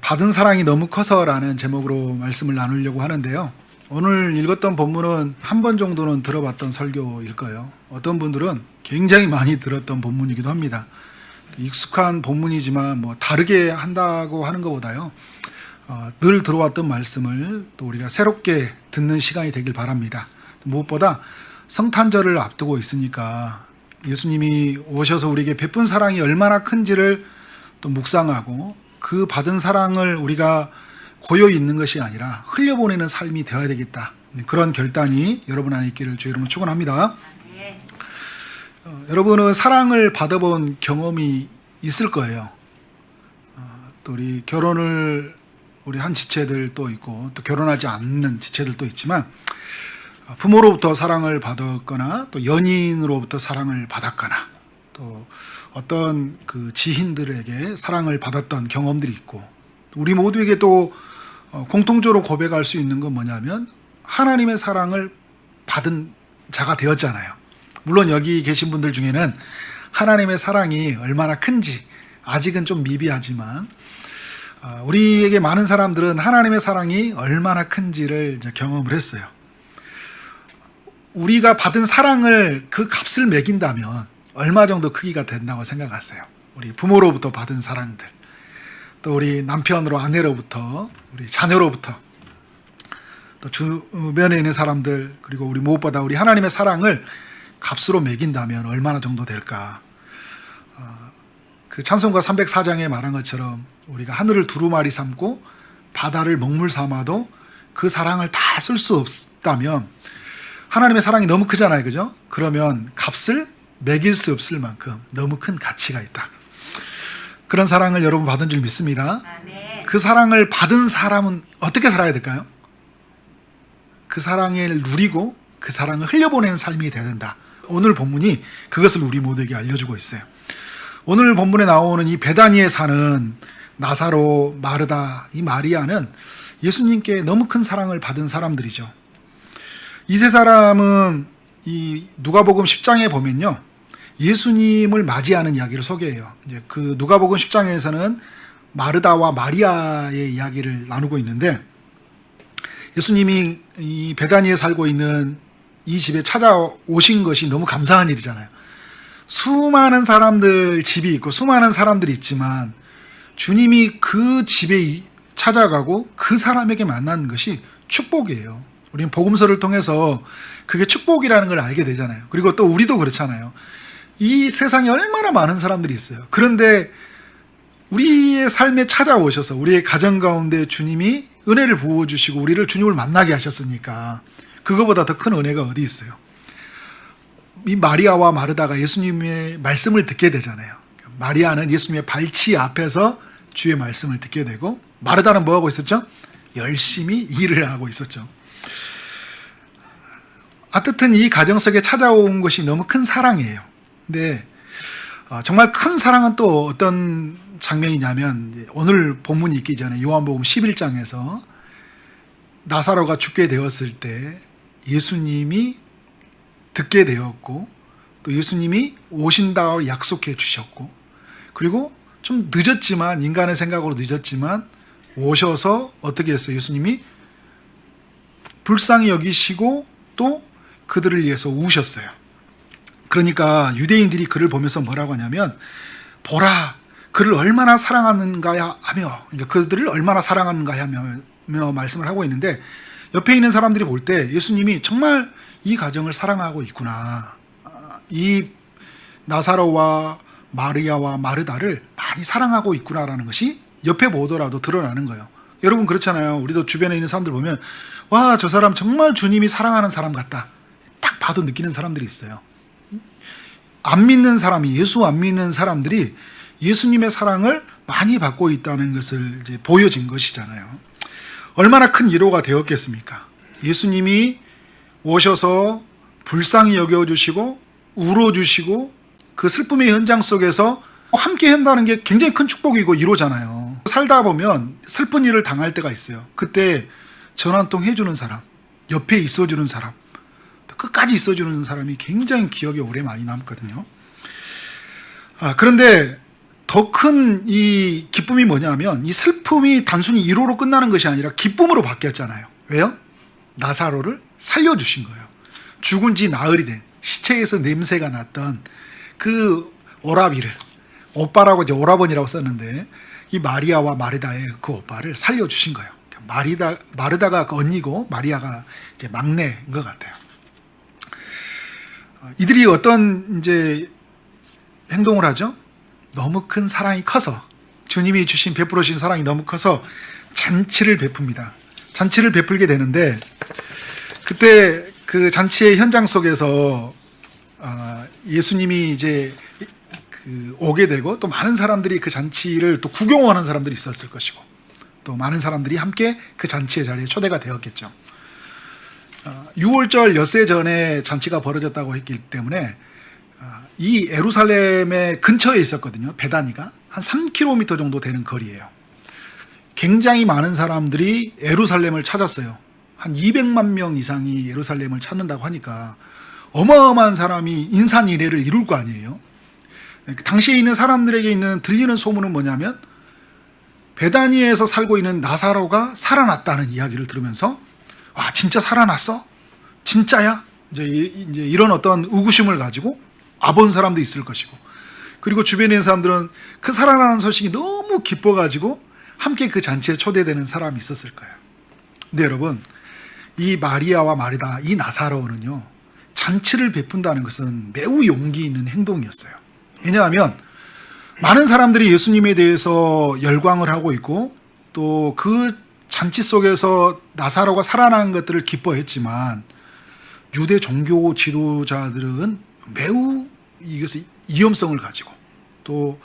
받은 사랑이 너무 커서라는 제목으로 말씀을 나누려고 하는데요. 오늘 읽었던 본문은 한 번 정도는 들어봤던 설교일 거예요. 어떤 분들은 굉장히 많이 들었던 본문이기도 합니다. 익숙한 본문이지만 다르게 한다고 하는 것보다요, 늘 들어왔던 말씀을 또 우리가 새롭게 듣는 시간이 되길 바랍니다. 무엇보다 성탄절을 앞두고 있으니까 예수님이 오셔서 우리에게 베푼 사랑이 얼마나 큰지를 또 묵상하고, 그 받은 사랑을 우리가 고요히 있는 것이 아니라 흘려보내는 삶이 되어야 되겠다, 그런 결단이 여러분 안에 있기를 주의 이름으로 축원합니다. 여러분은 사랑을 받아본 경험이 있을 거예요. 또 우리 결혼을 우리 한 지체들도 있고, 또 결혼하지 않는 지체들도 있지만, 부모로부터 사랑을 받았거나 또 연인으로부터 사랑을 받았거나 또 어떤 그 지인들에게 사랑을 받았던 경험들이 있고, 우리 모두에게 또 공통적으로 고백할 수 있는 건 뭐냐면 하나님의 사랑을 받은 자가 되었잖아요. 물론 여기 계신 분들 중에는 하나님의 사랑이 얼마나 큰지 아직은 좀 미비하지만, 우리에게 많은 사람들은 하나님의 사랑이 얼마나 큰지를 이제 경험을 했어요. 우리가 받은 사랑을 그 값을 매긴다면 얼마 정도 크기가 된다고 생각하세요? 우리 부모로부터 받은 사랑들, 또 우리 남편으로 아내로부터, 우리 자녀로부터, 또 주변에 있는 사람들, 그리고 우리 무엇보다 우리 하나님의 사랑을 값으로 매긴다면 얼마나 정도 될까? 그 찬송가 304장에 말한 것처럼 우리가 하늘을 두루마리 삼고 바다를 먹물 삼아도 그 사랑을 다 쓸 수 없다면 하나님의 사랑이 너무 크잖아요, 그죠? 그러면 값을 매길 수 없을 만큼 너무 큰 가치가 있다. 그런 사랑을 여러분 받은 줄 믿습니다. 그 사랑을 받은 사람은 어떻게 살아야 될까요? 그 사랑을 누리고 그 사랑을 흘려보내는 삶이 되어야 된다. 오늘 본문이 그것을 우리 모두에게 알려주고 있어요. 오늘 본문에 나오는 이 베다니에 사는 나사로, 마르다, 이 마리아는 예수님께 너무 큰 사랑을 받은 사람들이죠. 이 세 사람은 이 누가복음 10장에 보면요, 예수님을 맞이하는 이야기를 소개해요. 이제 그 누가복음 10장에서는 마르다와 마리아의 이야기를 나누고 있는데, 예수님이 이 베다니에 살고 있는 이 집에 찾아오신 것이 너무 감사한 일이잖아요. 수많은 사람들 집이 있고 수많은 사람들이 있지만 주님이 그 집에 찾아가고 그 사람에게 만난 것이 축복이에요. 우리는 복음서를 통해서 그게 축복이라는 걸 알게 되잖아요. 그리고 또 우리도 그렇잖아요. 이 세상에 얼마나 많은 사람들이 있어요. 그런데 우리의 삶에 찾아오셔서 우리의 가정 가운데 주님이 은혜를 부어주시고 우리를 주님을 만나게 하셨으니까 그거보다 더 큰 은혜가 어디 있어요. 이 마리아와 마르다가 예수님의 말씀을 듣게 되잖아요. 마리아는 예수님의 발치 앞에서 주의 말씀을 듣게 되고, 마르다는 뭐하고 있었죠? 열심히 일을 하고 있었죠. 어쨌든 이 가정 속에 찾아온 것이 너무 큰 사랑이에요. 근데 정말 큰 사랑은 또 어떤 장면이냐면, 오늘 본문이 있기 전에 요한복음 11장에서 나사로가 죽게 되었을 때 예수님이 듣게 되었고, 또 예수님이 오신다고 약속해 주셨고, 그리고 좀 늦었지만, 인간의 생각으로 늦었지만 오셔서 어떻게 했어요? 예수님이 불쌍히 여기시고 또 그들을 위해서 우셨어요. 그러니까 유대인들이 그를 보면서 뭐라고 하냐면, 보라, 그를 얼마나 사랑하는가 하며, 그러니까 그들을 얼마나 사랑하는가 하며 말씀을 하고 있는데, 옆에 있는 사람들이 볼 때 예수님이 정말 이 가정을 사랑하고 있구나, 이 나사로와 마리아와 마르다를 많이 사랑하고 있구나라는 것이 옆에 보더라도 드러나는 거예요. 여러분 그렇잖아요. 우리도 주변에 있는 사람들 보면, 와, 저 사람 정말 주님이 사랑하는 사람 같다, 딱 봐도 느끼는 사람들이 있어요. 안 믿는 사람이, 예수 안 믿는 사람들이 예수님의 사랑을 많이 받고 있다는 것을 이제 보여진 것이잖아요. 얼마나 큰 위로가 되었겠습니까? 예수님이 오셔서 불쌍히 여겨주시고 울어주시고 그 슬픔의 현장 속에서 함께 한다는 게 굉장히 큰 축복이고 위로잖아요. 살다 보면 슬픈 일을 당할 때가 있어요. 그때 전화 한 통 해주는 사람, 옆에 있어주는 사람, 끝까지 있어주는 사람이 굉장히 기억에 오래 많이 남거든요. 그런데 더 큰 이 기쁨이 뭐냐면 이 슬픔이 단순히 1호로 끝나는 것이 아니라 기쁨으로 바뀌었잖아요. 왜요? 나사로를 살려주신 거예요. 죽은 지 나흘이 된 시체에서 냄새가 났던 그 오라비를, 오빠라고 이제 오라버니라고 썼는데 이 마리아와 마르다의 그 오빠를 살려주신 거예요. 마르다가 그 언니고 마리아가 이제 막내인 것 같아요. 이들이 어떤 이제 행동을 하죠? 너무 큰 사랑이 커서, 주님이 주신 베풀어 주신 사랑이 너무 커서 잔치를 베풉니다. 잔치를 베풀게 되는데, 그때 그 잔치의 현장 속에서 예수님이 이제 오게 되고, 또 많은 사람들이 그 잔치를 또 구경하는 사람들이 있었을 것이고, 또 많은 사람들이 함께 그 잔치의 자리에 초대가 되었겠죠. 6월절 엿새 전에 잔치가 벌어졌다고 했기 때문에 이 예루살렘의 근처에 있었거든요. 베다니가 한 3km 정도 되는 거리예요. 굉장히 많은 사람들이 예루살렘을 찾았어요. 한 200만 명 이상이 예루살렘을 찾는다고 하니까 어마어마한 사람이 인산인해를 이룰 거 아니에요. 당시에 있는 사람들에게 들리는 소문은 뭐냐면 베다니에서 살고 있는 나사로가 살아났다는 이야기를 들으면서, 와, 진짜 살아났어? 진짜야? 이제 이런 어떤 의구심을 가지고 와본 사람도 있을 것이고, 그리고 주변에 있는 사람들은 그 살아나는 소식이 너무 기뻐가지고 함께 그 잔치에 초대되는 사람이 있었을 거예요. 근데 여러분, 이 마리아와 마르다, 이 나사로는요, 잔치를 베푼다는 것은 매우 용기 있는 행동이었어요. 왜냐하면 많은 사람들이 예수님에 대해서 열광을 하고 있고, 또 그 잔치 속에서 나사로가 살아난 것들을 기뻐했지만, 유대 종교 지도자들은 매우 이것을 위험성을 가지고, 또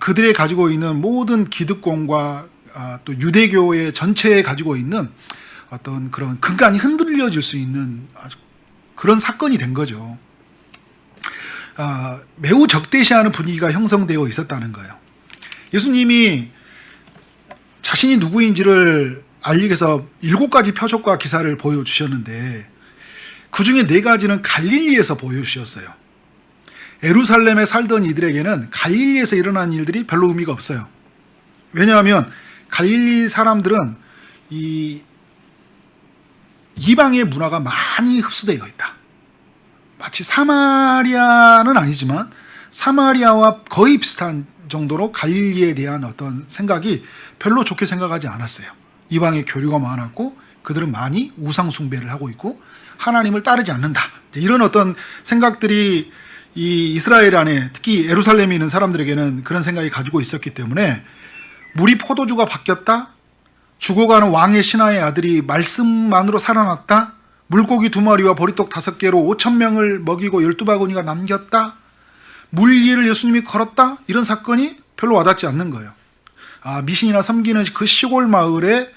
그들이 가지고 있는 모든 기득권과 또 유대교의 전체에 가지고 있는 어떤 그런 근간이 흔들려질 수 있는 그런 사건이 된 거죠. 매우 적대시하는 분위기가 형성되어 있었다는 거예요. 예수님이 자신이 누구인지를 알리기 위해서 7가지 표적과 기사를 보여주셨는데, 그 중에 4가지는 갈릴리에서 보여주셨어요. 예루살렘에 살던 이들에게는 갈릴리에서 일어난 일들이 별로 의미가 없어요. 왜냐하면 갈릴리 사람들은 이 이방의 문화가 많이 흡수되어 있다. 마치 사마리아는 아니지만 사마리아와 거의 비슷한 정도로 갈릴리에 대한 어떤 생각이 별로 좋게 생각하지 않았어요. 이방의 교류가 많았고 그들은 많이 우상 숭배를 하고 있고 하나님을 따르지 않는다. 이런 어떤 생각들이 이 이스라엘 안에, 특히 예루살렘에 있는 사람들에게는 그런 생각이 가지고 있었기 때문에, 물이 포도주가 바뀌었다, 죽어가는 왕의 신하의 아들이 말씀만으로 살아났다, 물고기 2마리와 보리떡 5개로 5,000명을 먹이고 12바구니가 남겼다, 물 위를 예수님이 걸었다, 이런 사건이 별로 와닿지 않는 거예요. 미신이나 섬기는 그 시골 마을에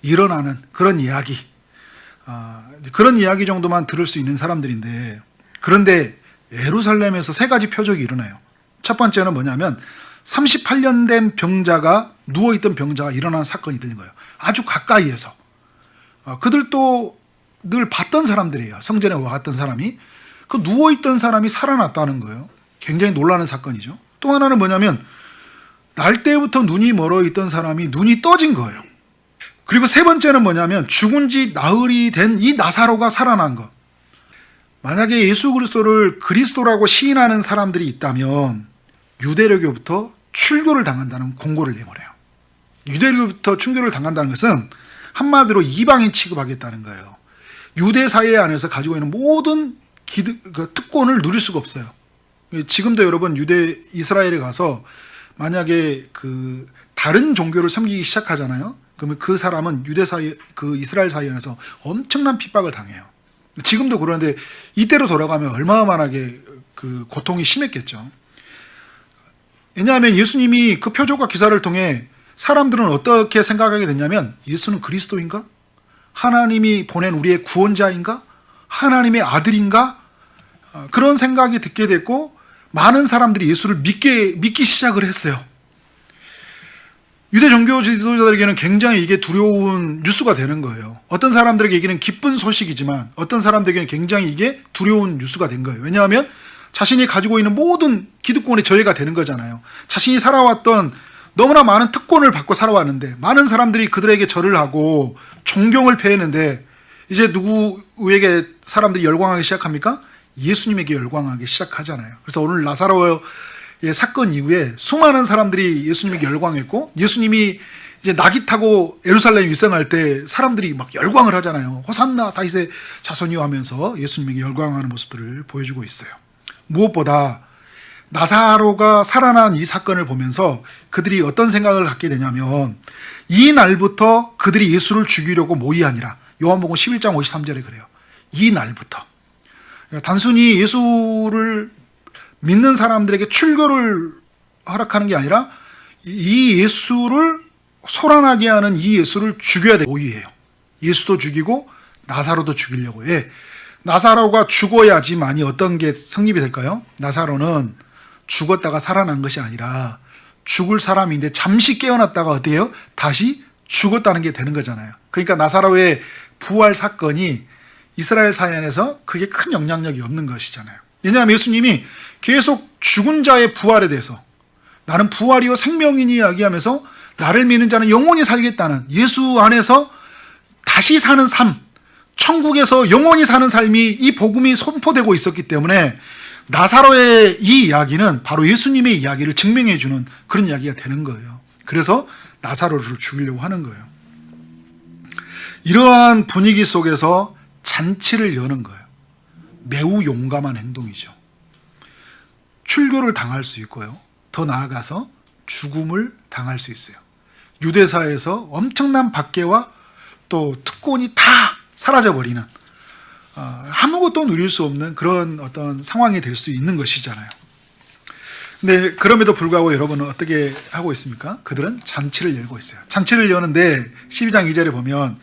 일어나는 그런 이야기, 그런 이야기 정도만 들을 수 있는 사람들인데, 그런데 예루살렘에서 3가지 표적이 일어나요. 첫 번째는 뭐냐면 38년 된 병자가, 누워있던 병자가 일어난 사건이 들린 거예요. 아주 가까이에서. 그들도 늘 봤던 사람들이에요. 성전에 와갔던 사람이. 그 누워있던 사람이 살아났다는 거예요. 굉장히 놀라는 사건이죠. 또 하나는 뭐냐면 날 때부터 눈이 멀어있던 사람이 눈이 떠진 거예요. 그리고 3번째는 뭐냐면 죽은 지 나흘이 된 이 나사로가 살아난 것. 만약에 예수 그리스도를 그리스도라고 시인하는 사람들이 있다면 유대교부터 출교를 당한다는 공고를 내버려요. 유대교부터 출교를 당한다는 것은 한마디로 이방인 취급하겠다는 거예요. 유대 사회 안에서 가지고 있는 모든 특권을 누릴 수가 없어요. 지금도 여러분 이스라엘에 가서 만약에 그 다른 종교를 섬기기 시작하잖아요. 그러면 그 사람은 이스라엘 사회 안에서 엄청난 핍박을 당해요. 지금도 그런데 이때로 돌아가면 얼마만하게 그 고통이 심했겠죠. 왜냐하면 예수님이 그 표적과 기사를 통해 사람들은 어떻게 생각하게 됐냐면, 예수는 그리스도인가? 하나님이 보낸 우리의 구원자인가? 하나님의 아들인가? 그런 생각이 듣게 됐고, 많은 사람들이 예수를 믿기 시작을 했어요. 유대 종교 지도자들에게는 굉장히 이게 두려운 뉴스가 되는 거예요. 어떤 사람들에게는 기쁜 소식이지만 어떤 사람들에게는 굉장히 이게 두려운 뉴스가 된 거예요. 왜냐하면 자신이 가지고 있는 모든 기득권의 저해가 되는 거잖아요. 자신이 살아왔던 너무나 많은 특권을 받고 살아왔는데 많은 사람들이 그들에게 절을 하고 존경을 표했는데 이제 누구에게 사람들이 열광하기 시작합니까? 예수님에게 열광하기 시작하잖아요. 그래서 오늘 나사로의 사건 이후에 수많은 사람들이 예수님에게 열광했고 예수님이 이제 낙이 타고 예루살렘 위생할 때 사람들이 막 열광을 하잖아요. 호산나 다윗의 자손이여 하면서 예수님에게 열광하는 모습들을 보여주고 있어요. 무엇보다 나사로가 살아난 이 사건을 보면서 그들이 어떤 생각을 갖게 되냐면 이 날부터 그들이 예수를 죽이려고 모의하니라. 요한복음 11장 53절에 그래요. 이 날부터. 단순히 예수를 믿는 사람들에게 출교를 허락하는 게 아니라 이 예수를 소란하게 하는 이 예수를 죽여야 돼. 모의해요. 예수도 죽이고 나사로도 죽이려고 해. 나사로가 죽어야지만이 어떤 게 성립이 될까요? 나사로는 죽었다가 살아난 것이 아니라 죽을 사람인데 잠시 깨어났다가 어때요? 다시 죽었다는 게 되는 거잖아요. 그러니까 나사로의 부활 사건이 이스라엘 사회에서 그게 큰 영향력이 없는 것이잖아요. 왜냐하면 예수님이 계속 죽은 자의 부활에 대해서 나는 부활이요 생명이니 이야기하면서 나를 믿는 자는 영원히 살겠다는 예수 안에서 다시 사는 삶, 천국에서 영원히 사는 삶이 이 복음이 선포되고 있었기 때문에 나사로의 이 이야기는 바로 예수님의 이야기를 증명해 주는 그런 이야기가 되는 거예요. 그래서 나사로를 죽이려고 하는 거예요. 이러한 분위기 속에서 잔치를 여는 거예요. 매우 용감한 행동이죠. 출교를 당할 수 있고요. 더 나아가서 죽음을 당할 수 있어요. 유대사에서 엄청난 박해와 또 특권이 다 사라져버리는 아무것도 누릴 수 없는 그런 어떤 상황이 될 수 있는 것이잖아요. 근데 그럼에도 불구하고 여러분은 어떻게 하고 있습니까? 그들은 잔치를 열고 있어요. 잔치를 여는데 12장 2절에 보면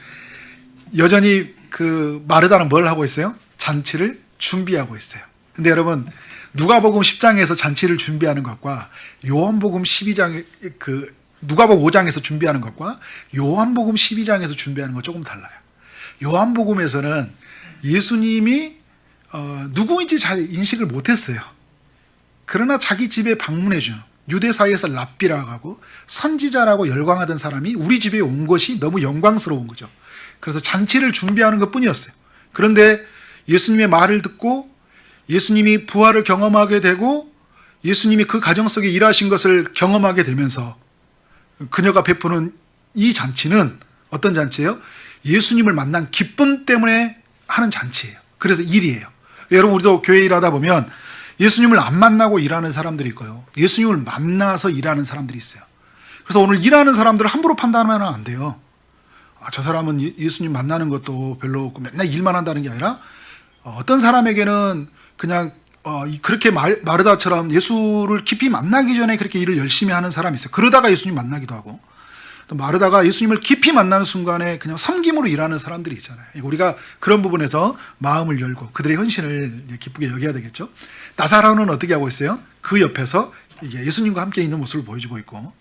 여전히 그 마르다는 뭘 하고 있어요? 잔치를 준비하고 있어요. 근데 여러분 누가복음 10장에서 잔치를 준비하는 것과 요한복음 12장 누가복음 5장에서 준비하는 것과 요한복음 12장에서 준비하는 것 조금 달라요. 요한복음에서는 예수님이 누구인지 잘 인식을 못했어요. 그러나 자기 집에 방문해 주는 유대 사이에서 랍비라고 하고 선지자라고 열광하던 사람이 우리 집에 온 것이 너무 영광스러운 거죠. 그래서 잔치를 준비하는 것뿐이었어요. 그런데 예수님의 말을 듣고 예수님이 부활을 경험하게 되고 예수님이 그 가정 속에 일하신 것을 경험하게 되면서 그녀가 베푸는 이 잔치는 어떤 잔치예요? 예수님을 만난 기쁨 때문에 하는 잔치예요. 그래서 일이에요. 여러분 우리도 교회 일하다 보면 예수님을 안 만나고 일하는 사람들이 있고요. 예수님을 만나서 일하는 사람들이 있어요. 그래서 오늘 일하는 사람들을 함부로 판단하면 안 돼요. 저 사람은 예수님 만나는 것도 별로 없고 맨날 일만 한다는 게 아니라 어떤 사람에게는 그냥 그렇게 마르다처럼 예수를 깊이 만나기 전에 그렇게 일을 열심히 하는 사람이 있어요. 그러다가 예수님 만나기도 하고 또 마르다가 예수님을 깊이 만나는 순간에 그냥 섬김으로 일하는 사람들이 있잖아요. 우리가 그런 부분에서 마음을 열고 그들의 헌신을 기쁘게 여겨야 되겠죠. 나사로는 어떻게 하고 있어요? 그 옆에서 이게 예수님과 함께 있는 모습을 보여주고 있고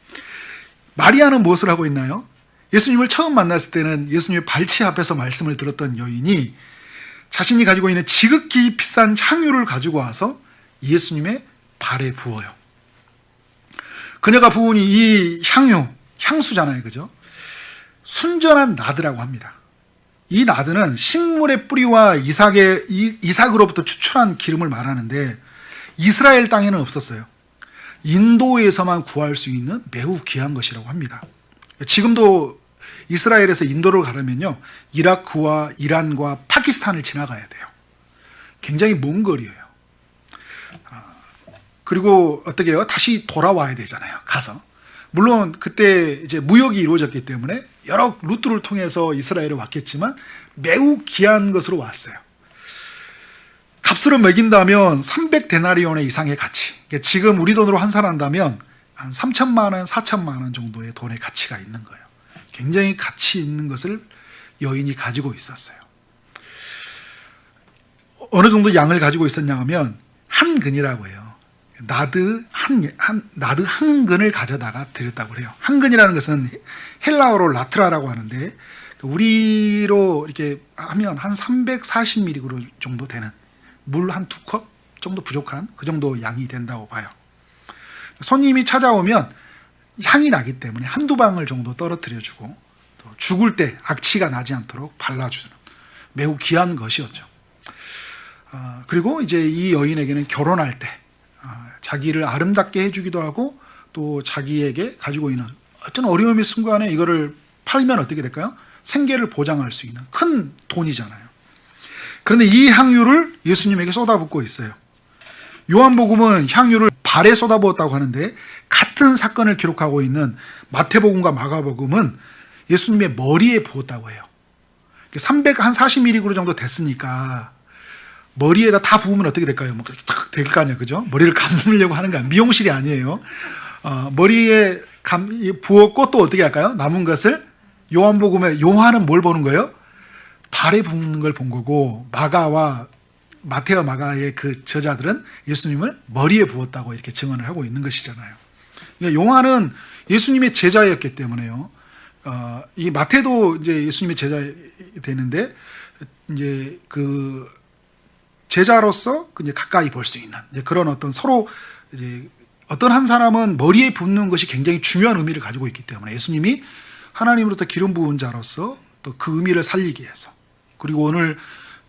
마리아는 무엇을 하고 있나요? 예수님을 처음 만났을 때는 예수님의 발치 앞에서 말씀을 들었던 여인이 자신이 가지고 있는 지극히 비싼 향유를 가지고 와서 예수님의 발에 부어요. 그녀가 부은 이 향수잖아요. 그죠? 순전한 나드라고 합니다. 이 나드는 식물의 뿌리와 이삭으로부터 추출한 기름을 말하는데 이스라엘 땅에는 없었어요. 인도에서만 구할 수 있는 매우 귀한 것이라고 합니다. 지금도 이스라엘에서 인도를 가려면요, 이라크와 이란과 파키스탄을 지나가야 돼요. 굉장히 먼 거리예요. 그리고 어떻게 해요? 다시 돌아와야 되잖아요. 가서. 물론 그때 이제 무역이 이루어졌기 때문에 여러 루트를 통해서 이스라엘에 왔겠지만 매우 귀한 것으로 왔어요. 값으로 매긴다면 300데나리온의 이상의 가치. 그러니까 지금 우리 돈으로 환산한다면 한 3천만 원, 4천만 원 정도의 돈의 가치가 있는 거예요. 굉장히 가치 있는 것을 여인이 가지고 있었어요. 어느 정도 양을 가지고 있었냐 하면 한 근이라고 해요. 나드 한 근을 가져다가 드렸다고 해요. 한 근이라는 것은 헬라어로 라트라라고 하는데 우리로 이렇게 하면 한 340ml 정도 되는 물 한 2컵 정도 부족한 그 정도 양이 된다고 봐요. 손님이 찾아오면 향이 나기 때문에 한두 방울 정도 떨어뜨려주고 또 죽을 때 악취가 나지 않도록 발라주는 매우 귀한 것이었죠. 그리고 이제 이 여인에게는 결혼할 때 자기를 아름답게 해주기도 하고 또 자기에게 가지고 있는 어떤 어려움의 순간에 이거를 팔면 어떻게 될까요? 생계를 보장할 수 있는 큰 돈이잖아요. 그런데 이 향유를 예수님에게 쏟아붓고 있어요. 요한복음은 향유를 발에 쏟아부었다고 하는데 같은 사건을 기록하고 있는 마태복음과 마가복음은 예수님의 머리에 부었다고 해요. 340mg 정도 됐으니까 머리에다 다 부으면 어떻게 될까요? 뭐 탁 될 거 아니에요, 그죠? 머리를 감으려고 하는 거 미용실이 아니에요. 머리에 부었고 또 어떻게 할까요? 남은 것을 요한복음에 요한은 뭘 보는 거예요? 발에 붓는 걸 본 거고 마가와 마태와 마가의 그 저자들은 예수님을 머리에 부었다고 이렇게 증언을 하고 있는 것이잖아요. 그러니까 요한은 예수님의 제자였기 때문에요. 이 마태도 이제 예수님의 제자 되는데 이제 그 제자로서 이제 가까이 볼 수 있는 이제 그런 어떤 서로 이제 어떤 한 사람은 머리에 붓는 것이 굉장히 중요한 의미를 가지고 있기 때문에 예수님이 하나님으로부터 기름 부은 자로서 또 그 의미를 살리기 위해서 그리고 오늘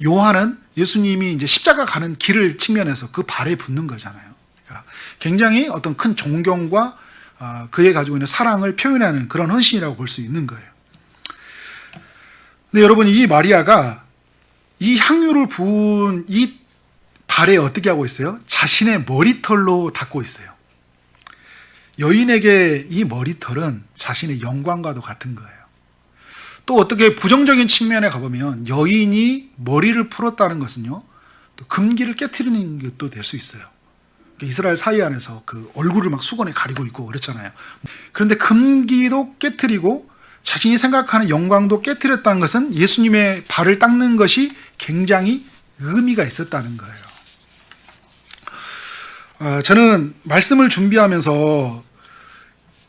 요한은 예수님이 이제 십자가 가는 길을 측면에서 그 발에 붓는 거잖아요. 그러니까 굉장히 어떤 큰 존경과 그에 가지고 있는 사랑을 표현하는 그런 헌신이라고 볼 수 있는 거예요. 근데 여러분 이 마리아가 이 향유를 부은 이 발에 어떻게 하고 있어요? 자신의 머리털로 닦고 있어요. 여인에게 이 머리털은 자신의 영광과도 같은 거예요. 또 어떻게 부정적인 측면에 가보면 여인이 머리를 풀었다는 것은요, 또 금기를 깨트리는 것도 될 수 있어요. 이스라엘 사회 안에서 그 얼굴을 막 수건에 가리고 있고 그랬잖아요. 그런데 금기도 깨트리고 자신이 생각하는 영광도 깨트렸다는 것은 예수님의 발을 닦는 것이 굉장히 의미가 있었다는 거예요. 저는 말씀을 준비하면서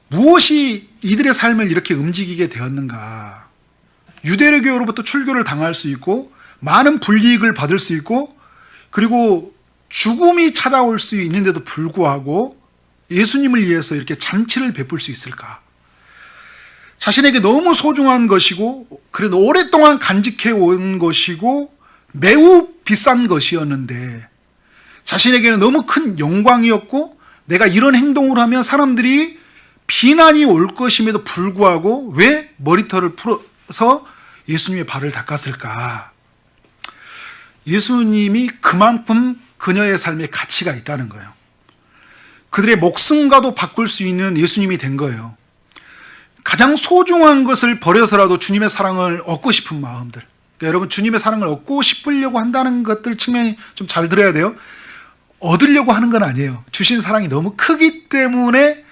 무엇이 이들의 삶을 이렇게 움직이게 되었는가? 유대교로부터 출교를 당할 수 있고 많은 불이익을 받을 수 있고 그리고 죽음이 찾아올 수 있는데도 불구하고 예수님을 위해서 이렇게 잔치를 베풀 수 있을까? 자신에게 너무 소중한 것이고 그래도 오랫동안 간직해 온 것이고 매우 비싼 것이었는데 자신에게는 너무 큰 영광이었고 내가 이런 행동을 하면 사람들이 비난이 올 것임에도 불구하고 왜 머리털을 풀어서 예수님의 발을 닦았을까? 예수님이 그만큼 그녀의 삶에 가치가 있다는 거예요. 그들의 목숨과도 바꿀 수 있는 예수님이 된 거예요. 가장 소중한 것을 버려서라도 주님의 사랑을 얻고 싶은 마음들. 그러니까 여러분 주님의 사랑을 얻고 싶으려고 한다는 것들 측면이 좀 잘 들어야 돼요. 얻으려고 하는 건 아니에요. 주신 사랑이 너무 크기 때문에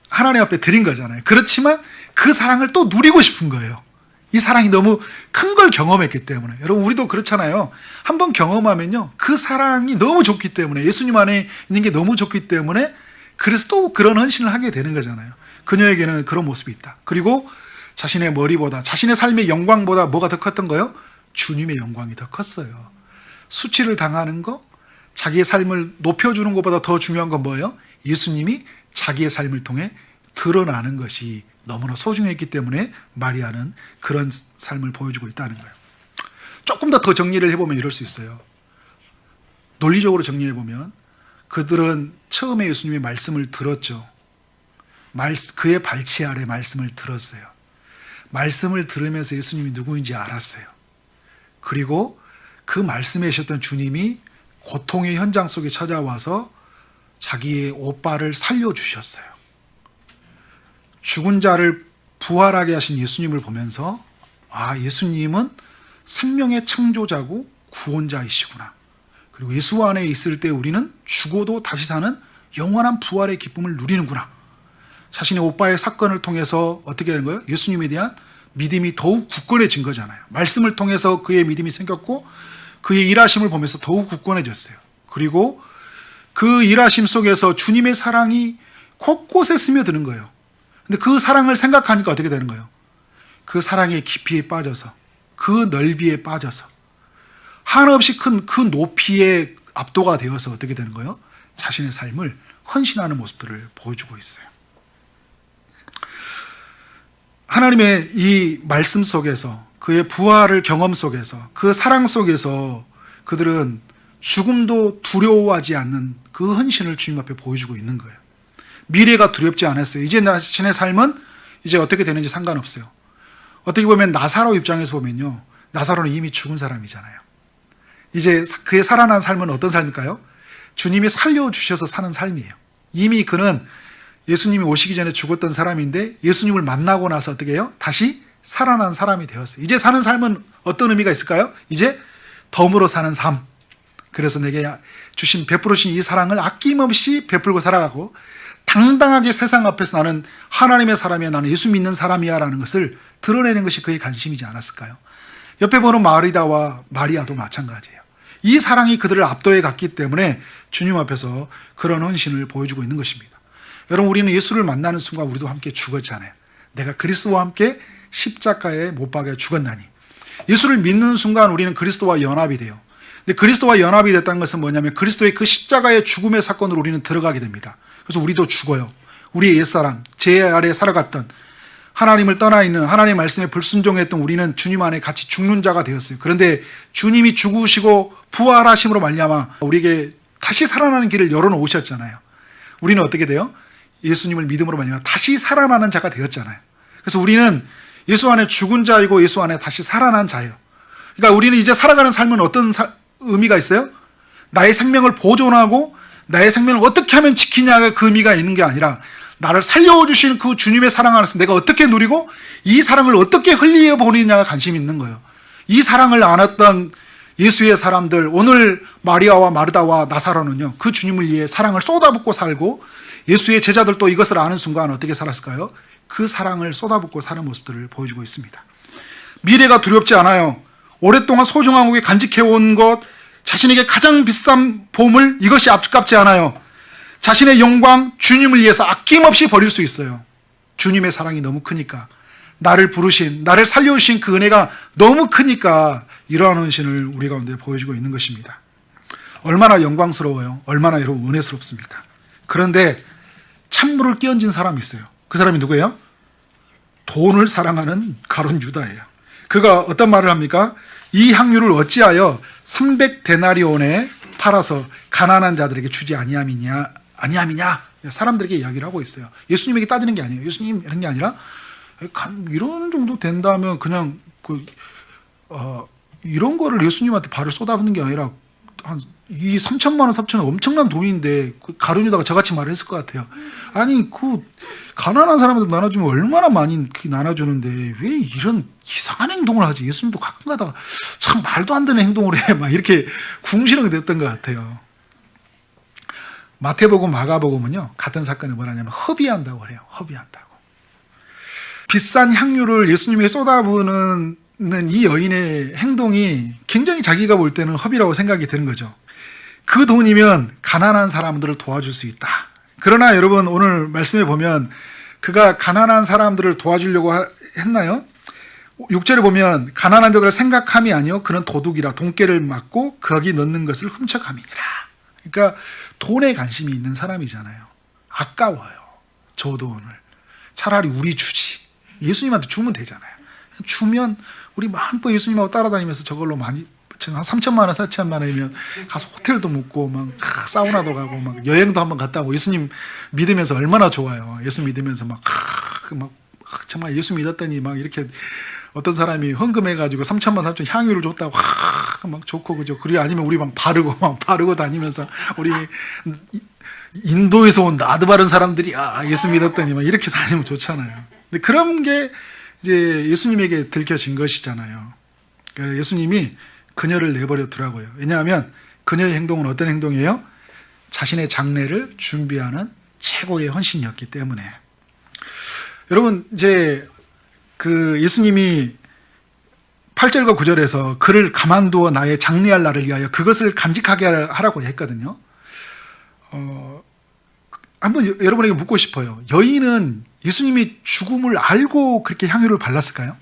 하나님 앞에 드린 거잖아요. 그렇지만 그 사랑을 또 누리고 싶은 거예요. 이 사랑이 너무 큰 걸 경험했기 때문에. 여러분 우리도 그렇잖아요. 한번 경험하면요 그 사랑이 너무 좋기 때문에 예수님 안에 있는 게 너무 좋기 때문에 그래서 또 그런 헌신을 하게 되는 거잖아요. 그녀에게는 그런 모습이 있다. 그리고 자신의 머리보다 자신의 삶의 영광보다 뭐가 더 컸던 거예요? 주님의 영광이 더 컸어요. 수치를 당하는 거, 자기의 삶을 높여주는 것보다 더 중요한 건 뭐예요? 예수님이 자기의 삶을 통해 드러나는 것이 너무나 소중했기 때문에 마리아는 그런 삶을 보여주고 있다는 거예요. 조금 더 정리를 해보면 이럴 수 있어요. 논리적으로 정리해보면 그들은 처음에 예수님의 말씀을 들었죠. 그의 발치 아래 말씀을 들었어요. 말씀을 들으면서 예수님이 누구인지 알았어요. 그리고 그 말씀에 계셨던 주님이 고통의 현장 속에 찾아와서 자기의 오빠를 살려주셨어요. 죽은 자를 부활하게 하신 예수님을 보면서 예수님은 생명의 창조자고 구원자이시구나. 그리고 예수 안에 있을 때 우리는 죽어도 다시 사는 영원한 부활의 기쁨을 누리는구나. 자신의 오빠의 사건을 통해서 어떻게 되는 거예요? 예수님에 대한 믿음이 더욱 굳건해진 거잖아요. 말씀을 통해서 그의 믿음이 생겼고 그의 일하심을 보면서 더욱 굳건해졌어요. 그리고 그 일하심 속에서 주님의 사랑이 곳곳에 스며드는 거예요. 근데 그 사랑을 생각하니까 어떻게 되는 거예요? 그 사랑의 깊이에 빠져서 그 넓이에 빠져서 한없이 큰 그 높이에 압도가 되어서 어떻게 되는 거예요? 자신의 삶을 헌신하는 모습들을 보여주고 있어요. 하나님의 이 말씀 속에서, 그의 부활을 경험 속에서, 그 사랑 속에서 그들은 죽음도 두려워하지 않는 그 헌신을 주님 앞에 보여주고 있는 거예요. 미래가 두렵지 않았어요. 이제 자신의 삶은 이제 어떻게 되는지 상관없어요. 어떻게 보면 나사로 입장에서 보면요, 나사로는 이미 죽은 사람이잖아요. 이제 그의 살아난 삶은 어떤 삶일까요? 주님이 살려주셔서 사는 삶이에요. 이미 그는 예수님이 오시기 전에 죽었던 사람인데 예수님을 만나고 나서 어떻게 해요? 다시 살아난 사람이 되었어요. 이제 사는 삶은 어떤 의미가 있을까요? 이제 덤으로 사는 삶. 그래서 내게 주신 베풀으신 이 사랑을 아낌없이 베풀고 살아가고 당당하게 세상 앞에서 나는 하나님의 사람이야, 나는 예수 믿는 사람이야 라는 것을 드러내는 것이 그의 관심이지 않았을까요? 옆에 보는 마리다와 마리아도 마찬가지예요. 이 사랑이 그들을 압도해 갔기 때문에 주님 앞에서 그런 헌신을 보여주고 있는 것입니다. 여러분, 우리는 예수를 만나는 순간 우리도 함께 죽었잖아요. 내가 그리스도와 함께 십자가에 못 박여 죽었나니. 예수를 믿는 순간 우리는 그리스도와 연합이 돼요. 근데 그리스도와 연합이 됐다는 것은 뭐냐면 그리스도의 그 십자가의 죽음의 사건으로 우리는 들어가게 됩니다. 그래서 우리도 죽어요. 우리의 옛사람, 죄 아래 살아갔던, 하나님을 떠나 있는, 하나님의 말씀에 불순종했던 우리는 주님 안에 같이 죽는 자가 되었어요. 그런데 주님이 죽으시고 부활하심으로 말미암아 우리에게 다시 살아나는 길을 열어놓으셨잖아요. 우리는 어떻게 돼요? 예수님을 믿음으로 말미암아 다시 살아나는 자가 되었잖아요. 그래서 우리는 예수 안에 죽은 자이고 예수 안에 다시 살아난 자예요. 그러니까 우리는 이제 살아가는 삶은 어떤 의미가 있어요? 나의 생명을 보존하고 나의 생명을 어떻게 하면 지키냐가 그 의미가 있는 게 아니라 나를 살려주신 그 주님의 사랑 안에서 내가 어떻게 누리고 이 사랑을 어떻게 흘려보내냐가 관심이 있는 거예요. 이 사랑을 안았던 예수의 사람들, 오늘 마리아와 마르다와 나사로는요, 그 주님을 위해 사랑을 쏟아붓고 살고 예수의 제자들도 이것을 아는 순간 어떻게 살았을까요? 그 사랑을 쏟아붓고 사는 모습들을 보여주고 있습니다. 미래가 두렵지 않아요. 오랫동안 소중한 것에 간직해온 것, 자신에게 가장 비싼 보물, 이것이 아깝지 않아요. 자신의 영광, 주님을 위해서 아낌없이 버릴 수 있어요. 주님의 사랑이 너무 크니까, 나를 부르신, 나를 살려주신 그 은혜가 너무 크니까 이러한 헌신을 우리 가운데 보여주고 있는 것입니다. 얼마나 영광스러워요. 얼마나 여러분 은혜스럽습니까? 그런데 찬물을 끼얹은 사람이 있어요. 그 사람이 누구예요? 돈을 사랑하는 가룟 유다예요. 그가 어떤 말을 합니까? 이 향유를 어찌하여 300데나리온에 팔아서 가난한 자들에게 주지 아니함이냐? 사람들에게 이야기를 하고 있어요. 예수님에게 따지는 게 아니에요. 예수님 이런 게 아니라 이런 정도 된다면 그냥 이런 거를 예수님한테 발을 쏟아붓는 게 아니라 이 3천만 원, 4천 원 엄청난 돈인데 가룟 유다가 저같이 말을 했을 것 같아요. 아니 그 가난한 사람한테 나눠주면 얼마나 많이 나눠주는데 왜 이런 이상한 행동을 하지? 예수님도 가끔 가다가 참 말도 안 되는 행동을 해. 막 이렇게 궁시렁이 됐던 것 같아요. 마태복음, 마가복음은요 같은 사건을 뭐라냐면 허비한다고 해요. 허비한다고. 비싼 향유를 예수님에게 쏟아부는 이 여인의 행동이 굉장히 자기가 볼 때는 허비라고 생각이 드는 거죠. 그 돈이면 가난한 사람들을 도와줄 수 있다. 그러나 여러분 오늘 말씀에 보면 그가 가난한 사람들을 도와주려고 했나요? 6절에 보면 가난한 자들을 생각함이 아니요 그는 도둑이라 돈깨를 맞고 거기 넣는 것을 훔쳐감이니라. 그러니까 돈에 관심이 있는 사람이잖아요. 아까워요. 저 돈을. 차라리 우리 주지. 예수님한테 주면 되잖아요. 주면 우리 마음껏 예수님하고 따라다니면서 저걸로 많이 한 3천만 원, 4천만 원이면 가서 호텔도 묵고 막 사우나도 가고 막 여행도 한번 갔다 오고 예수님 믿으면서 얼마나 좋아요. 예수 믿으면서 막 정말 예수 믿었더니 막 이렇게 어떤 사람이 헌금해가지고 3천만 3천 향유를 줬다고 막 좋고 그죠. 그리고 아니면 우리 막 바르고 다니면서 우리 인도에서 온 나드 바른 사람들이 예수 믿었더니 막 이렇게 다니면 좋잖아요. 근데 그런 게 이제 예수님에게 들켜진 것이잖아요. 그래서 예수님이 그녀를 내버려 두라고요. 왜냐하면 그녀의 행동은 어떤 행동이에요? 자신의 장례를 준비하는 최고의 헌신이었기 때문에. 여러분 이제 그 예수님이 8절과 9절에서 그를 가만두어 나의 장례할 날을 위하여 그것을 간직하게 하라고 했거든요. 한번 여러분에게 묻고 싶어요. 여인은 예수님이 죽음을 알고 그렇게 향유를 발랐을까요?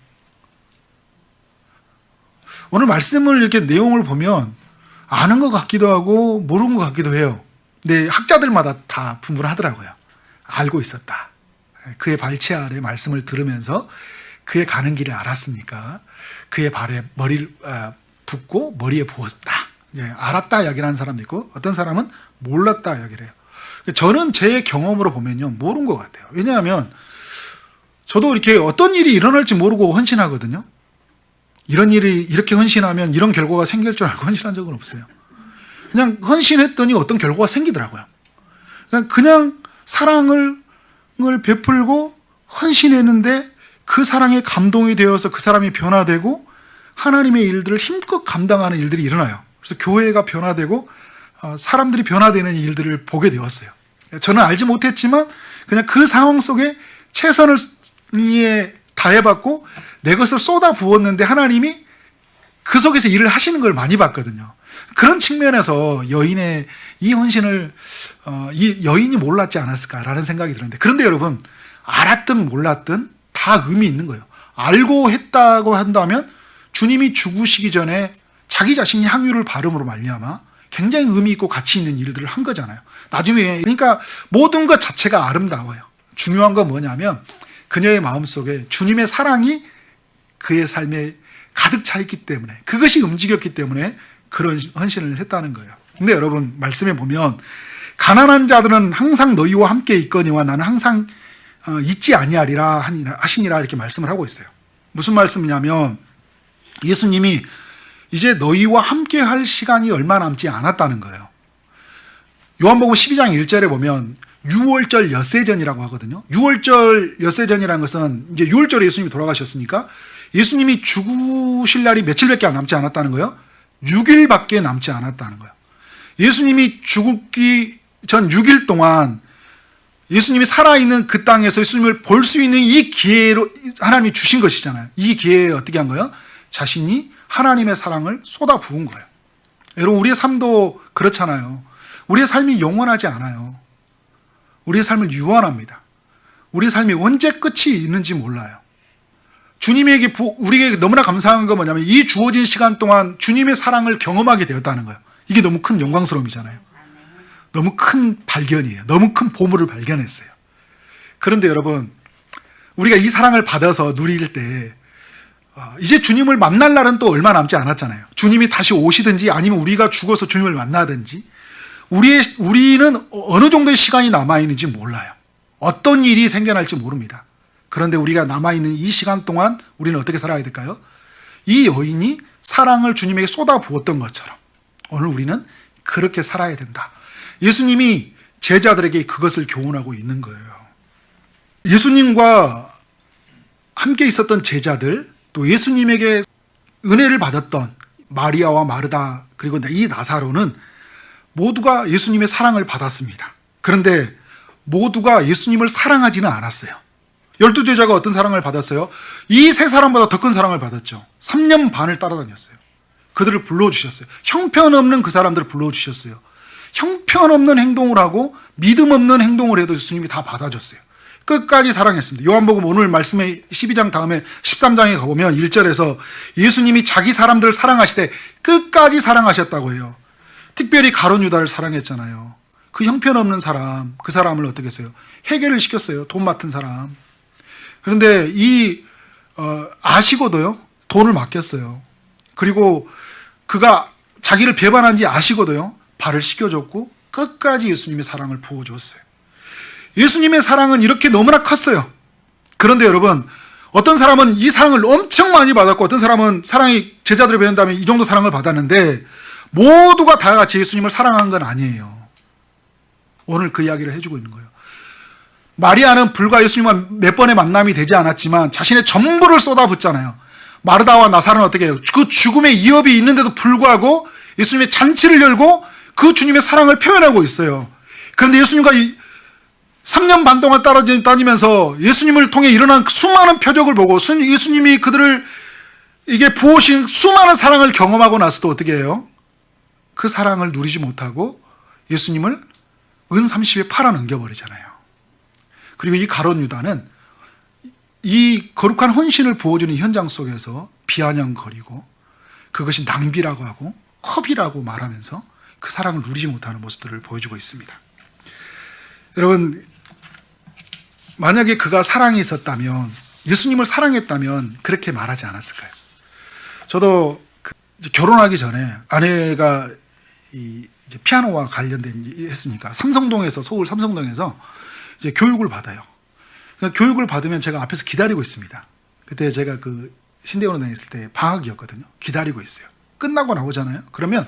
오늘 말씀을 이렇게 내용을 보면 아는 것 같기도 하고 모르는 것 같기도 해요. 근데 학자들마다 다 분분하더라고요. 알고 있었다. 그의 발치 아래 말씀을 들으면서 그의 가는 길을 알았으니까 그의 발에 머리를 붓고 머리에 부었다. 알았다 이야기를 하는 사람도 있고 어떤 사람은 몰랐다 이야기를 해요. 저는 제 경험으로 보면요, 모른 것 같아요. 왜냐하면 저도 이렇게 어떤 일이 일어날지 모르고 헌신하거든요. 이런 일이 이렇게 헌신하면 이런 결과가 생길 줄 알고 헌신한 적은 없어요. 그냥 헌신했더니 어떤 결과가 생기더라고요. 그냥 사랑을 베풀고 헌신했는데 그 사랑에 감동이 되어서 그 사람이 변화되고 하나님의 일들을 힘껏 감당하는 일들이 일어나요. 그래서 교회가 변화되고 사람들이 변화되는 일들을 보게 되었어요. 저는 알지 못했지만 그냥 그 상황 속에 최선을 다해봤고 내 것을 쏟아 부었는데 하나님이 그 속에서 일을 하시는 걸 많이 봤거든요. 그런 측면에서 여인의 이 헌신을 이 여인이 몰랐지 않았을까라는 생각이 드는데, 그런데 여러분, 알았든 몰랐든 다 의미 있는 거예요. 알고 했다고 한다면 주님이 죽으시기 전에 자기 자신이 향유를 바름으로 말미암아 굉장히 의미 있고 가치 있는 일들을 한 거잖아요. 나중에 그러니까 모든 것 자체가 아름다워요. 중요한 건 뭐냐면 그녀의 마음속에 주님의 사랑이 그의 삶에 가득 차 있기 때문에, 그것이 움직였기 때문에 그런 헌신을 했다는 거예요. 근데 여러분, 말씀에 보면 가난한 자들은 항상 너희와 함께 있거니와 나는 항상 잊지 아니하리라 하시니라 이렇게 말씀을 하고 있어요. 무슨 말씀이냐면 예수님이 이제 너희와 함께 할 시간이 얼마 남지 않았다는 거예요. 요한복음 12장 1절에 보면 유월절 엿새전이라고 하거든요. 유월절 엿새전이라는 것은 이제 유월절에 예수님이 돌아가셨으니까 예수님이 죽으실 날이 며칠밖에 남지 않았다는 거예요. 6일밖에 남지 않았다는 거예요. 예수님이 죽기 전 6일 동안 예수님이 살아있는 그 땅에서 예수님을 볼 수 있는 이 기회로 하나님이 주신 것이잖아요. 이 기회에 어떻게 한 거예요? 자신이 하나님의 사랑을 쏟아 부은 거예요. 여러분, 우리의 삶도 그렇잖아요. 우리의 삶이 영원하지 않아요. 우리의 삶은 유한합니다. 우리의 삶이 언제 끝이 있는지 몰라요. 주님에게 우리에게 너무나 감사한 건 뭐냐면 이 주어진 시간 동안 주님의 사랑을 경험하게 되었다는 거예요. 이게 너무 큰 영광스러움이잖아요. 너무 큰 발견이에요. 너무 큰 보물을 발견했어요. 그런데 여러분, 우리가 이 사랑을 받아서 누릴 때 이제 주님을 만날 날은 또 얼마 남지 않았잖아요. 주님이 다시 오시든지 아니면 우리가 죽어서 주님을 만나든지 우리는 어느 정도의 시간이 남아있는지 몰라요. 어떤 일이 생겨날지 모릅니다. 그런데 우리가 남아있는 이 시간 동안 우리는 어떻게 살아야 될까요? 이 여인이 사랑을 주님에게 쏟아 부었던 것처럼 오늘 우리는 그렇게 살아야 된다. 예수님이 제자들에게 그것을 교훈하고 있는 거예요. 예수님과 함께 있었던 제자들, 또 예수님에게 은혜를 받았던 마리아와 마르다 그리고 이 나사로는 모두가 예수님의 사랑을 받았습니다. 그런데 모두가 예수님을 사랑하지는 않았어요. 12제자가 어떤 사랑을 받았어요? 이 세 사람보다 더 큰 사랑을 받았죠. 3년 반을 따라다녔어요. 그들을 불러주셨어요. 형편없는 그 사람들을 불러주셨어요. 형편없는 행동을 하고 믿음 없는 행동을 해도 예수님이 다 받아줬어요. 끝까지 사랑했습니다. 요한복음 오늘 말씀의 12장 다음에 13장에 가보면 1절에서 예수님이 자기 사람들을 사랑하시되 끝까지 사랑하셨다고 해요. 특별히 가룟 유다를 사랑했잖아요. 그 형편없는 사람, 그 사람을 어떻게 했어요? 해결을 시켰어요. 돈 맡은 사람. 그런데 아시고도요, 돈을 맡겼어요. 그리고 그가 자기를 배반한지 아시고도요, 발을 씻겨줬고 끝까지 예수님의 사랑을 부어줬어요. 예수님의 사랑은 이렇게 너무나 컸어요. 그런데 여러분, 어떤 사람은 이 사랑을 엄청 많이 받았고 어떤 사람은 사랑이 제자들을 배운 다음에 이 정도 사랑을 받았는데 모두가 다 같이 예수님을 사랑한 건 아니에요. 오늘 그 이야기를 해주고 있는 거예요. 마리아는 불과 예수님과 몇 번의 만남이 되지 않았지만 자신의 전부를 쏟아붓잖아요. 마르다와 나사로는 어떻게 해요? 그 죽음의 위협이 있는데도 불구하고 예수님의 잔치를 열고 그 주님의 사랑을 표현하고 있어요. 그런데 예수님과 3년 반 동안 따라다니면서 예수님을 통해 일어난 수많은 표적을 보고 예수님이 그들을 부으신 수많은 사랑을 경험하고 나서도 어떻게 해요? 그 사랑을 누리지 못하고 예수님을 은 30에 팔아 넘겨버리잖아요. 그리고 이 가룟 유다는 이 거룩한 헌신을 부어주는 현장 속에서 비아냥거리고 그것이 낭비라고 하고 허비라고 말하면서 그 사랑을 누리지 못하는 모습들을 보여주고 있습니다. 여러분, 만약에 그가 사랑이 있었다면, 예수님을 사랑했다면 그렇게 말하지 않았을까요? 저도 이제 결혼하기 전에 아내가 이제 피아노와 관련된 했으니까 삼성동에서, 서울 삼성동에서 이제 교육을 받아요. 그러니까 교육을 받으면 제가 앞에서 기다리고 있습니다. 그때 제가 그 신대원에 다녔을 때 방학이었거든요. 기다리고 있어요. 끝나고 나오잖아요. 그러면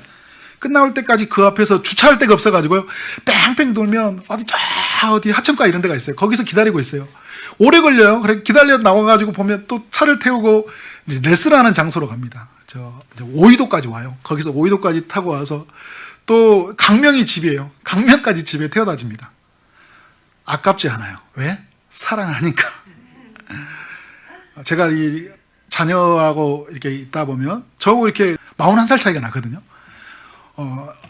끝나올 때까지 그 앞에서 주차할 데가 없어가지고요, 뺑뺑 돌면 어디 하천가 이런 데가 있어요. 거기서 기다리고 있어요. 오래 걸려요. 그래 기다려 나와가지고 보면 또 차를 태우고 이제 레스라는 장소로 갑니다. 이제 오이도까지 와요. 거기서 오이도까지 타고 와서 또 강명이 집이에요. 강명까지 집에 태워다 줍니다. 아깝지 않아요. 왜? 사랑하니까. 제가 이 자녀하고 이렇게 있다 보면 저하고 이렇게 41살 차이가 나거든요.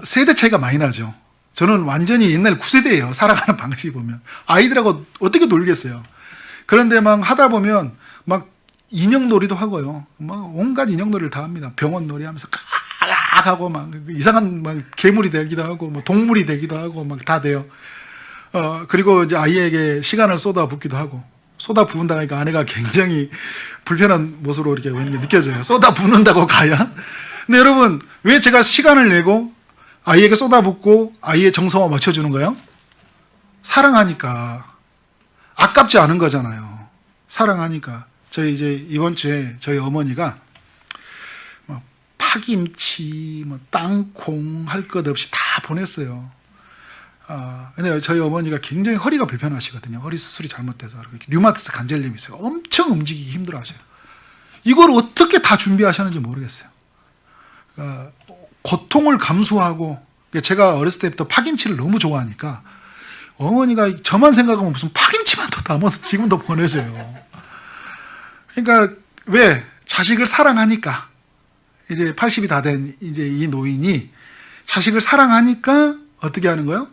세대 차이가 많이 나죠. 저는 완전히 옛날 9세대예요. 살아가는 방식이 보면. 아이들하고 어떻게 놀겠어요. 그런데 막 하다 보면 막 인형놀이도 하고요. 막 온갖 인형놀이를 다 합니다. 병원놀이 하면서 까락 하고 막 이상한 막 괴물이 되기도 하고 뭐 동물이 되기도 하고 막 다 돼요. 그리고 이제 아이에게 시간을 쏟아붓기도 하고, 쏟아부은다니까 아내가 굉장히 불편한 모습으로 이렇게 느껴져요. 쏟아붓는다고 가야? 근데 여러분, 왜 제가 시간을 내고 아이에게 쏟아붓고 아이의 정성을 맞춰주는 거예요? 사랑하니까. 아깝지 않은 거잖아요. 사랑하니까. 저희 이제 이번 주에 저희 어머니가 뭐 파김치, 뭐 땅콩 할 것 없이 다 보냈어요. 근데 저희 어머니가 굉장히 허리가 불편하시거든요. 허리 수술이 잘못돼서. 류마티스 관절염이 있어요. 엄청 움직이기 힘들어 하셔요. 이걸 어떻게 다 준비하셨는지 모르겠어요. 고통을 감수하고, 제가 어렸을 때부터 파김치를 너무 좋아하니까 어머니가 저만 생각하면 무슨 파김치만 또 담아서 지금도 보내줘요. 그러니까 왜? 자식을 사랑하니까. 이제 80이 다 된 이제 이 노인이 자식을 사랑하니까 어떻게 하는 거예요?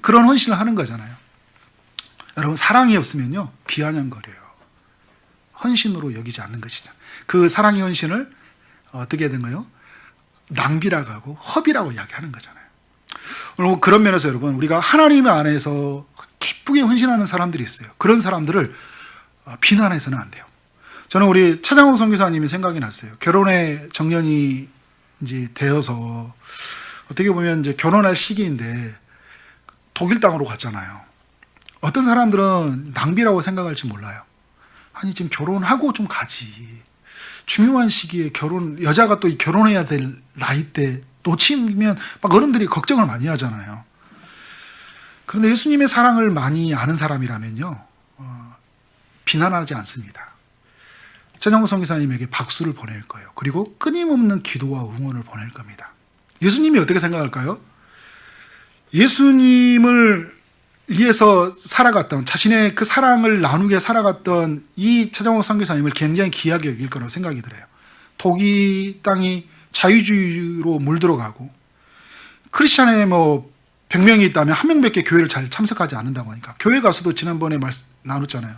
그런 헌신을 하는 거잖아요. 여러분, 사랑이 없으면요, 비아냥거려요. 헌신으로 여기지 않는 것이죠. 그 사랑의 헌신을 어떻게 된 거예요? 낭비라고 하고 허비라고 이야기하는 거잖아요. 그리고 그런 면에서 여러분, 우리가 하나님 안에서 기쁘게 헌신하는 사람들이 있어요. 그런 사람들을 비난해서는 안 돼요. 저는 우리 차장호 선교사님이 생각이 났어요. 결혼에 정년이 이제 되어서 어떻게 보면 이제 결혼할 시기인데 독일 땅으로 갔잖아요. 어떤 사람들은 낭비라고 생각할지 몰라요. 아니, 지금 결혼하고 좀 가지. 중요한 시기에 여자가 또 결혼해야 될 나이 때 놓치면 막 어른들이 걱정을 많이 하잖아요. 그런데 예수님의 사랑을 많이 아는 사람이라면요, 비난하지 않습니다. 차정호 선교사님에게 박수를 보낼 거예요. 그리고 끊임없는 기도와 응원을 보낼 겁니다. 예수님이 어떻게 생각할까요? 예수님을 위해서 살아갔던, 자신의 그 사랑을 나누게 살아갔던 이 차정호 선교사님을 굉장히 귀하게 여길 거라고 생각이 들어요. 독일 땅이 자유주의로 물들어가고, 크리스찬에 뭐 100명이 있다면 1명밖에 교회를 잘 참석하지 않는다고 하니까, 교회 가서도 지난번에 나눴잖아요.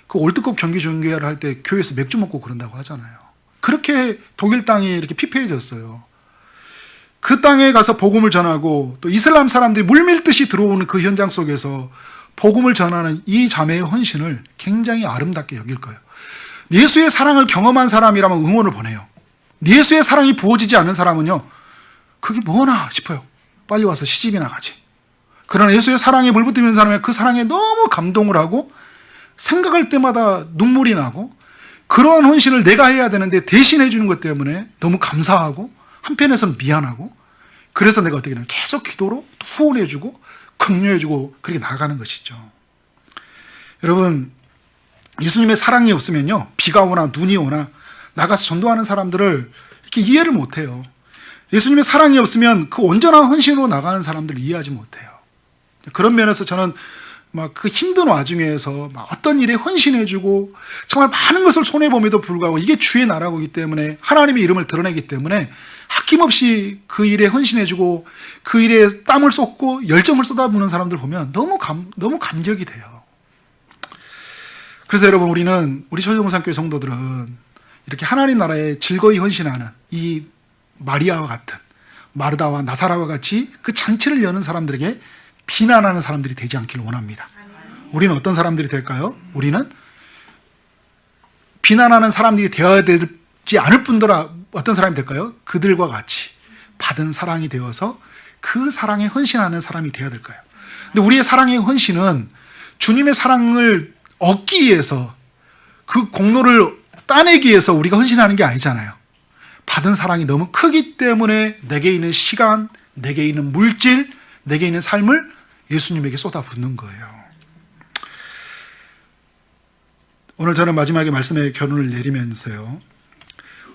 그 월드컵 경기 중계를 할 때 교회에서 맥주 먹고 그런다고 하잖아요. 그렇게 독일 땅이 이렇게 피폐해졌어요. 그 땅에 가서 복음을 전하고, 또 이슬람 사람들이 물밀듯이 들어오는 그 현장 속에서 복음을 전하는 이 자매의 헌신을 굉장히 아름답게 여길 거예요. 예수의 사랑을 경험한 사람이라면 응원을 보내요. 예수의 사랑이 부어지지 않는 사람은요, 그게 뭐나 싶어요. 빨리 와서 시집이나 가지. 그러나 예수의 사랑에 물붙이는 사람은 그 사랑에 너무 감동을 하고, 생각할 때마다 눈물이 나고, 그러한 헌신을 내가 해야 되는데 대신해 주는 것 때문에 너무 감사하고, 한편에서는 미안하고, 그래서 내가 어떻게 되냐, 계속 기도로 후원해주고 격려해주고 그렇게 나아가는 것이죠. 여러분, 예수님의 사랑이 없으면요, 비가 오나 눈이 오나 나가서 전도하는 사람들을 이렇게 이해를 못해요. 예수님의 사랑이 없으면 그 온전한 헌신으로 나가는 사람들을 이해하지 못해요. 그런 면에서 저는 막 그 힘든 와중에서 막 어떤 일에 헌신해주고 정말 많은 것을 손해봄에도 불구하고, 이게 주의 나라이기 때문에, 하나님의 이름을 드러내기 때문에 아낌없이 그 일에 헌신해주고 그 일에 땀을 쏟고 열정을 쏟아부는 사람들 보면 너무 감격이 돼요. 그래서 여러분, 우리 초정산교회 성도들은 이렇게 하나님 나라에 즐거이 헌신하는 이 마리아와 같은, 마르다와 나사라와 같이 그 잔치를 여는 사람들에게 비난하는 사람들이 되지 않기를 원합니다. 우리는 어떤 사람들이 될까요? 우리는 비난하는 사람들이 되어야 되지 않을 뿐더러 어떤 사람이 될까요? 그들과 같이 받은 사랑이 되어서 그 사랑에 헌신하는 사람이 되어야 될까요? 근데 우리의 사랑의 헌신은 주님의 사랑을 얻기 위해서 그 공로를 따내기 위해서 우리가 헌신하는 게 아니잖아요. 받은 사랑이 너무 크기 때문에 내게 있는 시간, 내게 있는 물질, 내게 있는 삶을 예수님에게 쏟아붓는 거예요. 오늘 저는 마지막에 말씀의 결론을 내리면서요,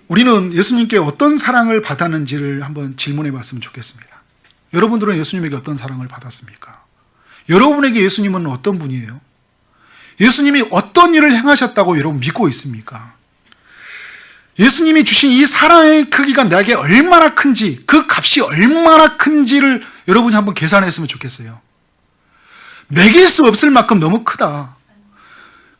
우리는 예수님께 어떤 사랑을 받았는지를 한번 질문해 봤으면 좋겠습니다. 여러분들은 예수님에게 어떤 사랑을 받았습니까? 여러분에게 예수님은 어떤 분이에요? 예수님이 어떤 일을 행하셨다고 여러분 믿고 있습니까? 예수님이 주신 이 사랑의 크기가 내게 얼마나 큰지, 그 값이 얼마나 큰지를 여러분이 한번 계산했으면 좋겠어요. 매길 수 없을 만큼 너무 크다.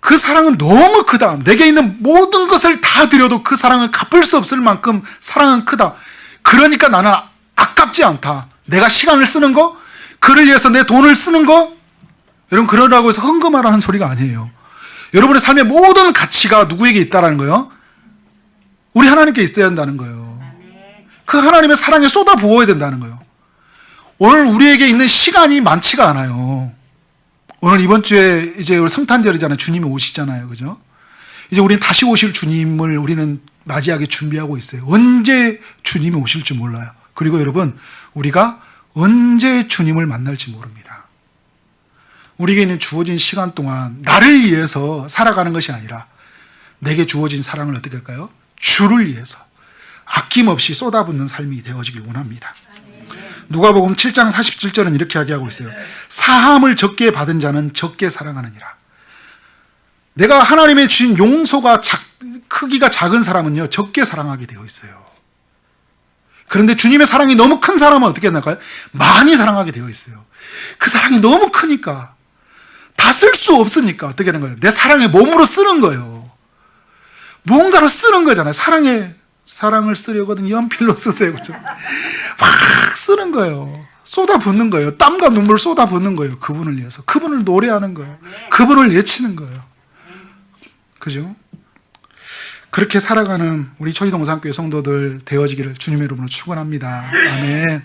그 사랑은 너무 크다. 내게 있는 모든 것을 다 드려도 그 사랑은 갚을 수 없을 만큼 사랑은 크다. 그러니까 나는 아깝지 않다. 내가 시간을 쓰는 거, 그를 위해서 내 돈을 쓰는 거, 여러분 그러라고 해서 헌금하라는 소리가 아니에요. 여러분의 삶의 모든 가치가 누구에게 있다는 거예요? 우리 하나님께 있어야 한다는 거예요. 그 하나님의 사랑에 쏟아 부어야 된다는 거예요. 오늘 우리에게 있는 시간이 많지가 않아요. 오늘 이번 주에 이제 성탄절이잖아요. 주님이 오시잖아요. 그죠? 이제 우리는 다시 오실 주님을 우리는 맞이하게 준비하고 있어요. 언제 주님이 오실지 몰라요. 그리고 여러분, 우리가 언제 주님을 만날지 모릅니다. 우리에게 있는 주어진 시간 동안 나를 위해서 살아가는 것이 아니라 내게 주어진 사랑을 어떻게 할까요? 주를 위해서 아낌없이 쏟아붓는 삶이 되어지길 원합니다. 누가복음 7장 47절은 이렇게 이야기하고 있어요. 사함을 적게 받은 자는 적게 사랑하느니라. 내가 하나님의 주신 용서가 크기가 작은 사람은요, 적게 사랑하게 되어 있어요. 그런데 주님의 사랑이 너무 큰 사람은 어떻게 할까요? 많이 사랑하게 되어 있어요. 그 사랑이 너무 크니까, 다 쓸 수 없으니까 어떻게 하는 거예요? 내 사랑에 몸으로 쓰는 거예요. 무언가로 쓰는 거잖아요. 사랑을 쓰려거든 연필로 쓰세요. 그렇죠? 막 쓰는 거예요. 쏟아붓는 거예요. 땀과 눈물을 쏟아붓는 거예요. 그분을 위해서. 그분을 노래하는 거예요. 그분을 외치는 거예요. 그죠? 그렇게 살아가는 우리 초이동산교회 성도들 되어지기를 주님의 이름으로 축원합니다. 아멘.